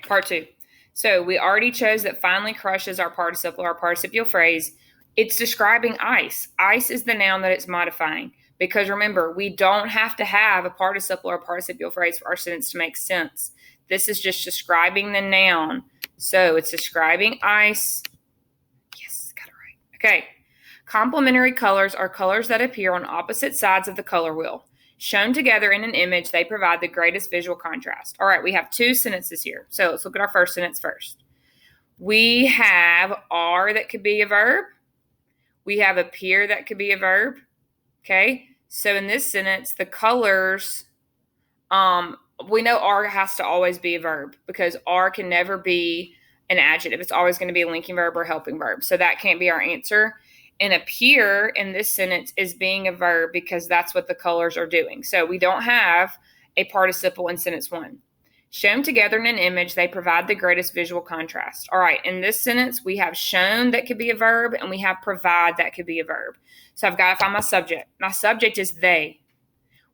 Part 2. So we already chose that finally crushes our participial phrase. It's describing ice. Ice is the noun that it's modifying. Because remember, we don't have to have a participle or participial phrase for our sentence to make sense. This is just describing the noun. So it's describing ice. Yes, got it right. Okay. Complementary colors are colors that appear on opposite sides of the color wheel. Shown together in an image, they provide the greatest visual contrast. All right, we have 2 sentences here. So let's look at our first sentence first. We have are that could be a verb. We have appear that could be a verb. Okay, so in this sentence, the colors, we know are has to always be a verb because are can never be an adjective. It's always going to be a linking verb or helping verb. So that can't be our answer. And appear in this sentence is being a verb because that's what the colors are doing. So we don't have a participle in sentence 1. Shown together in an image, they provide the greatest visual contrast. All right, in this sentence, we have shown that could be a verb, and we have provide that could be a verb. So I've got to find my subject. My subject is they.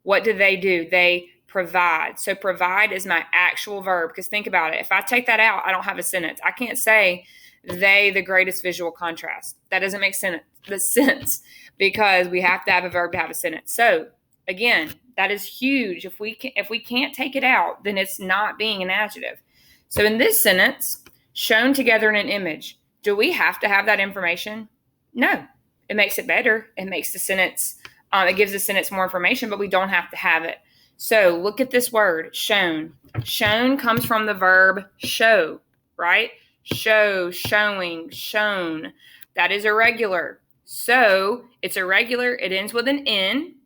What do? They provide. So provide is my actual verb, because think about it. If I take that out, I don't have a sentence. I can't say they the greatest visual contrast. That doesn't make sense because we have to have a verb to have a sentence. So again, that is huge. If we can't take it out, then it's not being an adjective. So in this sentence, shown together in an image, do we have to have that information? No. It makes it better. It makes the sentence, it gives the sentence more information, but we don't have to have it. So look at this word, shown. Shown comes from the verb show, right? Show, showing, shown. That is irregular. So it's irregular. It ends with an N.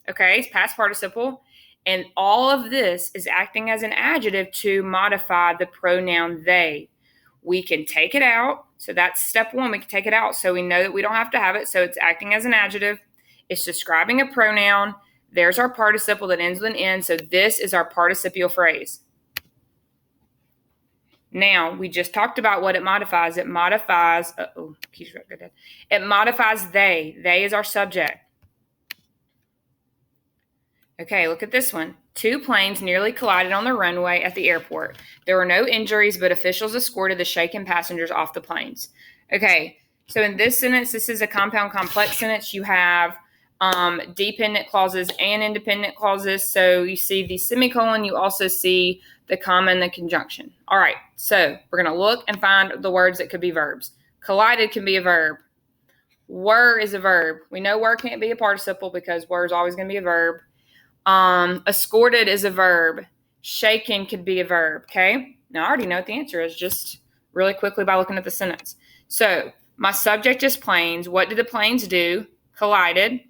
Okay, it's past participle. And all of this is acting as an adjective to modify the pronoun they. We can take it out. So that's step 1. We can take it out so we know that we don't have to have it. So it's acting as an adjective. It's describing a pronoun. There's our participle that ends with an N. So this is our participial phrase. Now, we just talked about what it modifies. It modifies, it modifies they. They is our subject. Okay, look at this one. 2 planes nearly collided on the runway at the airport. There were no injuries, but officials escorted the shaken passengers off the planes. Okay, so in this sentence, this is a compound complex sentence. You have dependent clauses and independent clauses. So you see the semicolon, you also see the comma and the conjunction. All right, so we're going to look and find the words that could be verbs. Collided can be a verb. Were is a verb. We know were can't be a participle because were is always going to be a verb. Escorted is a verb. Shaken could be a verb. Okay, now I already know what the answer is just really quickly by looking at the sentence. So my subject is planes. What did the planes do? Collided.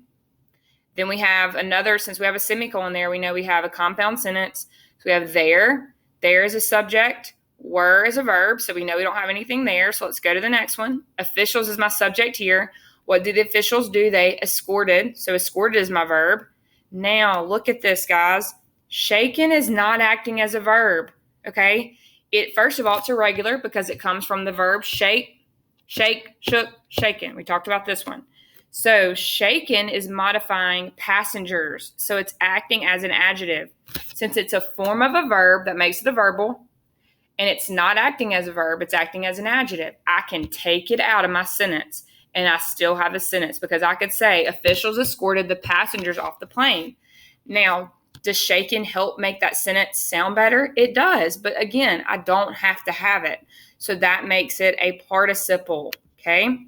Then we have another, since we have a semicolon there, we know we have a compound sentence. So we have there. There is a subject. Were is a verb. So we know we don't have anything there. So let's go to the next one. Officials is my subject here. What did the officials do? They escorted. So escorted is my verb. Now look at this, guys. Shaken is not acting as a verb. Okay. First of all, it's irregular because it comes from the verb shake, shook, shaken. We talked about this one. So shaken is modifying passengers. So it's acting as an adjective. Since it's a form of a verb that makes it a verbal, and it's not acting as a verb, it's acting as an adjective. I can take it out of my sentence, and I still have a sentence because I could say officials escorted the passengers off the plane. Now, does shaken help make that sentence sound better? It does. But again, I don't have to have it. So that makes it a participle. Okay.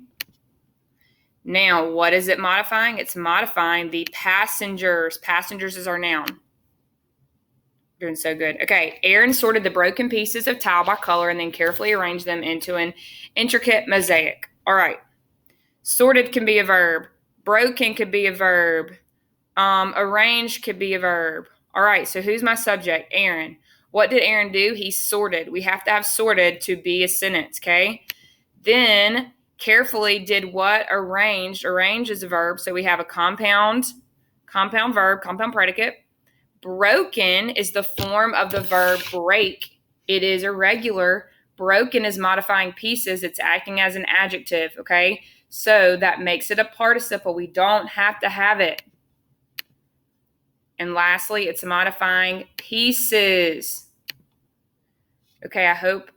Now, what is it modifying? It's modifying the passengers. Passengers is our noun. Doing so good. Okay, Aaron sorted the broken pieces of tile by color and then carefully arranged them into an intricate mosaic. All right. Sorted can be a verb. Broken could be a verb. Arranged could be a verb. All right, so who's my subject? Aaron. What did Aaron do? He sorted. We have to have sorted to be a sentence, okay? Then carefully did what? Arranged. Arrange is a verb, so we have a compound verb, compound predicate. Broken is the form of the verb break. It is irregular. Broken is modifying pieces. It's acting as an adjective, okay? So that makes it a participle. We don't have to have it. And lastly, it's modifying pieces. Okay, I hope